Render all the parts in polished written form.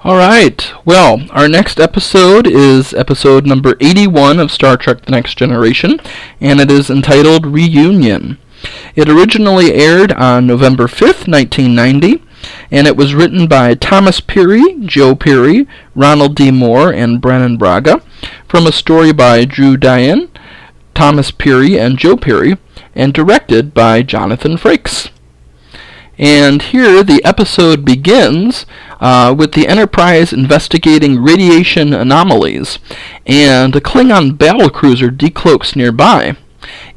All right. Well, our next episode is episode number 81 of Star Trek The Next Generation, and it is entitled Reunion. It originally aired on November 5th, 1990, and it was written by Thomas Peary, Joe Peary, Ronald D. Moore, and Brannon Braga, from a story by Drew Diane, Thomas Peary, and Joe Peary, and directed by Jonathan Frakes. And here the episode begins with the Enterprise investigating radiation anomalies, and a Klingon battlecruiser decloaks nearby.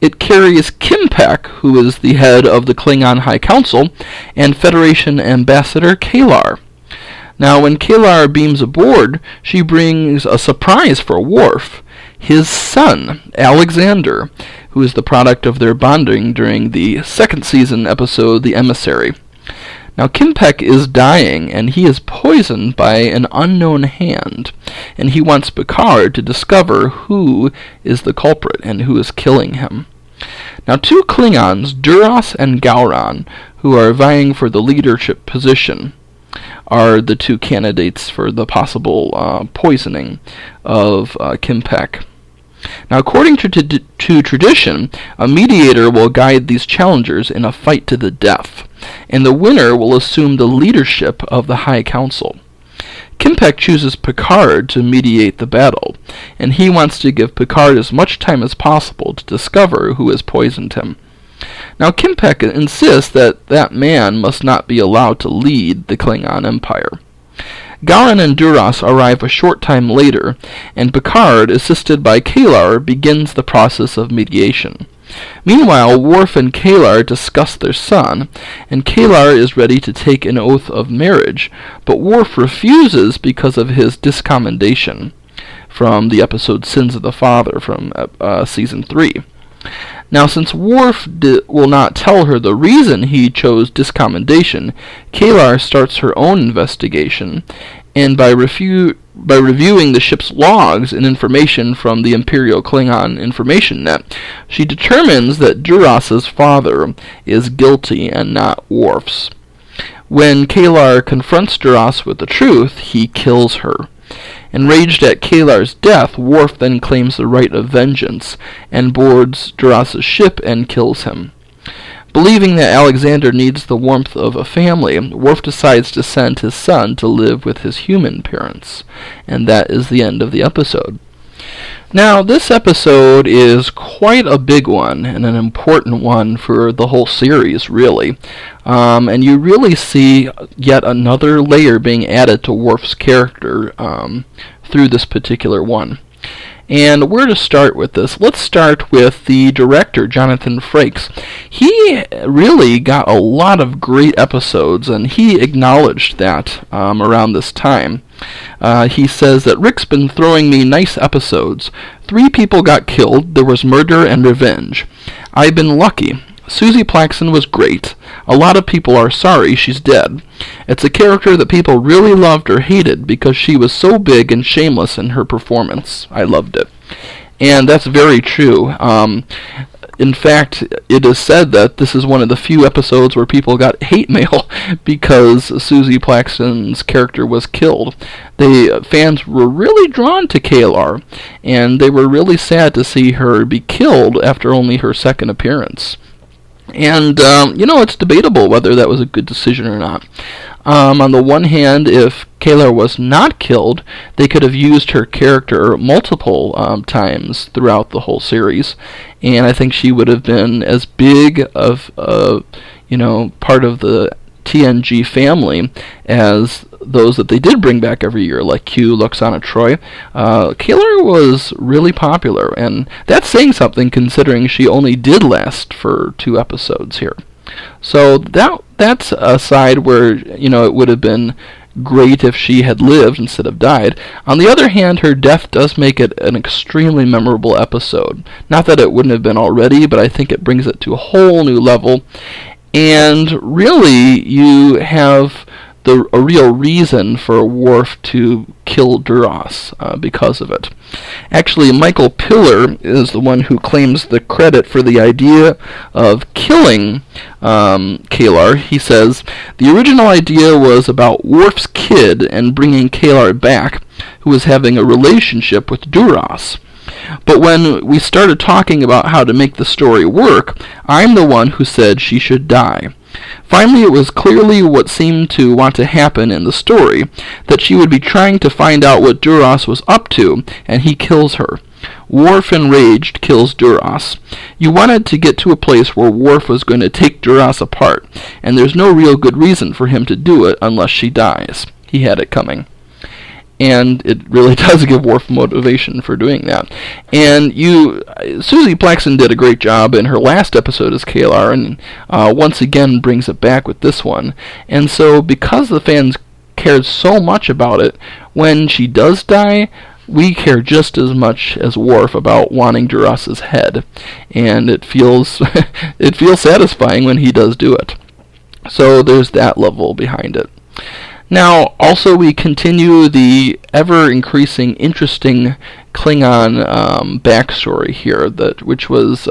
It carries Kimpek, who is the head of the Klingon High Council, and Federation Ambassador Kalar. Now, when Kalar beams aboard, she brings a surprise for Worf, his son, Alexander, who is the product of their bonding during the second season episode, The Emissary. Now, Kimpek is dying, and he is poisoned by an unknown hand, and he wants Picard to discover who is the culprit and who is killing him. Now, two Klingons, Duras and Gowron, who are vying for the leadership position, are the two candidates for the possible poisoning of Kimpek. Now, according to tradition, a mediator will guide these challengers in a fight to the death, and the winner will assume the leadership of the High Council. Kimpek chooses Picard to mediate the battle, and he wants to give Picard as much time as possible to discover who has poisoned him. Now, Kimpek insists that that man must not be allowed to lead the Klingon Empire. Gowron and Duras arrive a short time later, and Picard, assisted by Kalar, begins the process of mediation. Meanwhile, Worf and Kalar discuss their son, and Kalar is ready to take an oath of marriage, but Worf refuses because of his discommendation from the episode Sins of the Father from Season 3. Now, since Worf will not tell her the reason he chose discommendation, Kalar starts her own investigation, and by reviewing the ship's logs and information from the Imperial Klingon information net, she determines that Duras's father is guilty and not Worf's. When Kalar confronts Duras with the truth, he kills her. Enraged at Kalar's death, Worf then claims the right of vengeance and boards Duras's ship and kills him. Believing that Alexander needs the warmth of a family, Worf decides to send his son to live with his human parents, and that is the end of the episode. Now, this episode is quite a big one, and an important one for the whole series, really. And you really see yet another layer being added to Worf's character through this particular one. And where to start with this? Let's start with the director, Jonathan Frakes. He really got a lot of great episodes, and he acknowledged that around this time. He says that Rick's been throwing me nice episodes. 3 people got killed. There was murder and revenge. I've been lucky. Susie Plaxton was great. A lot of people are sorry she's dead. It's a character that people really loved or hated because she was so big and shameless in her performance. I loved it. And that's very true. In fact, it is said that this is one of the few episodes where people got hate mail because Susie Plaxton's character was killed. The fans were really drawn to Kalar, and they were really sad to see her be killed after only her second appearance. And, it's debatable whether that was a good decision or not. On the one hand, if Kalar was not killed, they could have used her character multiple times throughout the whole series, and I think she would have been as big of part of the TNG family as those that they did bring back every year, like Q, Luxana Troy. Kalar was really popular, and that's saying something considering she only did last for 2 episodes here. So that's a side where, it would have been great if she had lived instead of died. On the other hand, her death does make it an extremely memorable episode. Not that it wouldn't have been already, but I think it brings it to a whole new level. And really, you have a real reason for Worf to kill Duras because of it. Actually, Michael Piller is the one who claims the credit for the idea of killing Kalar. He says, the original idea was about Worf's kid and bringing Kalar back, who was having a relationship with Duras. But when we started talking about how to make the story work, I'm the one who said she should die. Finally, it was clearly what seemed to want to happen in the story, that she would be trying to find out what Duras was up to, and he kills her. Worf, enraged, kills Duras. You wanted to get to a place where Worf was going to take Duras apart, and there's no real good reason for him to do it unless she dies. He had it coming. And it really does give Worf motivation for doing that. And Susie Plaxton did a great job in her last episode as Kalar, and once again brings it back with this one. And so, because the fans cared so much about it, when she does die, we care just as much as Worf about wanting Duras's head, and it feels it feels satisfying when he does do it. So there's that level behind it. Now, also we continue the ever-increasing, interesting Klingon backstory here, which was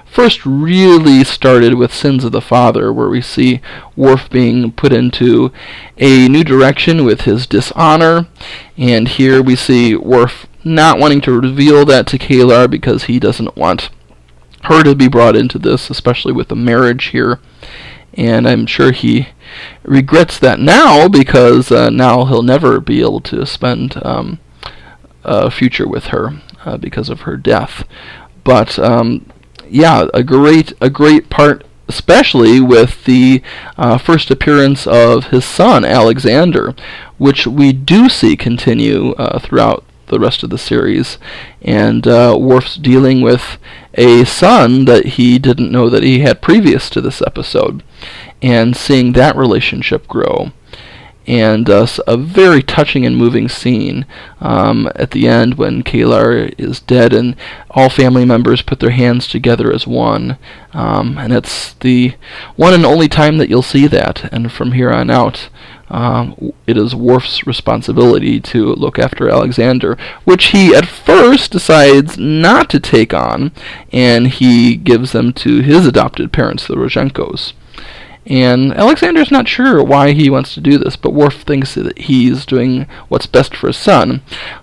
first really started with Sins of the Father, where we see Worf being put into a new direction with his dishonor, and here we see Worf not wanting to reveal that to Kalar because he doesn't want her to be brought into this, especially with the marriage here. And I'm sure he regrets that now, because now he'll never be able to spend a future with her because of her death. But yeah, a great part, especially with the first appearance of his son Alexander, which we do see continue throughout the rest of the series, and Worf's dealing with a son that he didn't know that he had previous to this episode, and seeing that relationship grow. And a very touching and moving scene at the end when Kalar is dead and all family members put their hands together as one. And it's the one and only time that you'll see that. And from here on out, it is Worf's responsibility to look after Alexander, which he at first decides not to take on, and he gives them to his adopted parents, the Rozhenkos. And Alexander's not sure why he wants to do this, but Worf thinks that he's doing what's best for his son.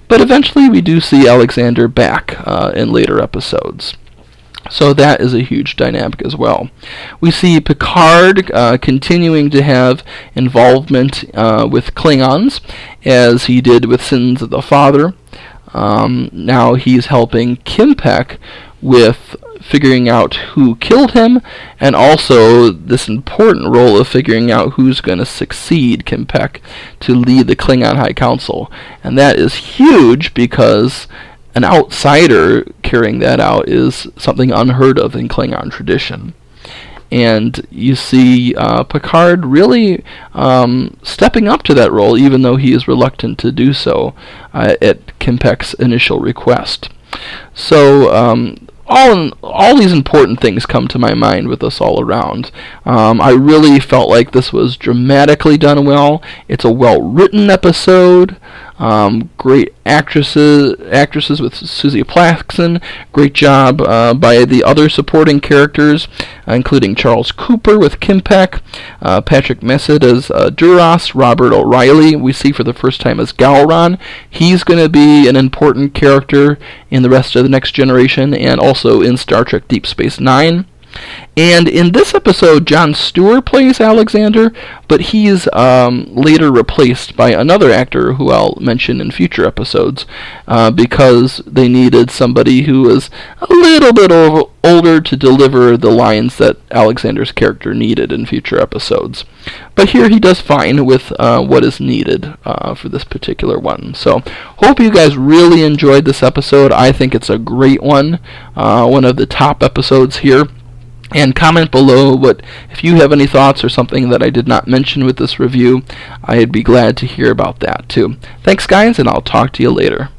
But eventually we do see Alexander back in later episodes. So that is a huge dynamic as well. We see Picard continuing to have involvement with Klingons, as he did with Sins of the Father. Now he's helping Kimpek with figuring out who killed him, and also this important role of figuring out who's going to succeed Kimpek to lead the Klingon High Council. And that is huge, because an outsider carrying that out is something unheard of in Klingon tradition. And you see Picard really stepping up to that role, even though he is reluctant to do so at Kimpek's initial request. So all these important things come to my mind with us all around. I really felt like this was dramatically done well. It's a well-written episode. Great actresses with Susie Plaxton. Great job by the other supporting characters, including Charles Cooper with Kimpek, Patrick Messid as Duras, Robert O'Reilly we see for the first time as Gowron. He's going to be an important character in the rest of the Next Generation, and also in Star Trek Deep Space Nine. And in this episode, Jon Stewart plays Alexander, but he's later replaced by another actor who I'll mention in future episodes, because they needed somebody who was a little bit older to deliver the lines that Alexander's character needed in future episodes. But here he does fine with what is needed for this particular one. So, hope you guys really enjoyed this episode. I think it's a great one of the top episodes here. And comment below if you have any thoughts or something that I did not mention with this review. I'd be glad to hear about that too. Thanks guys, and I'll talk to you later.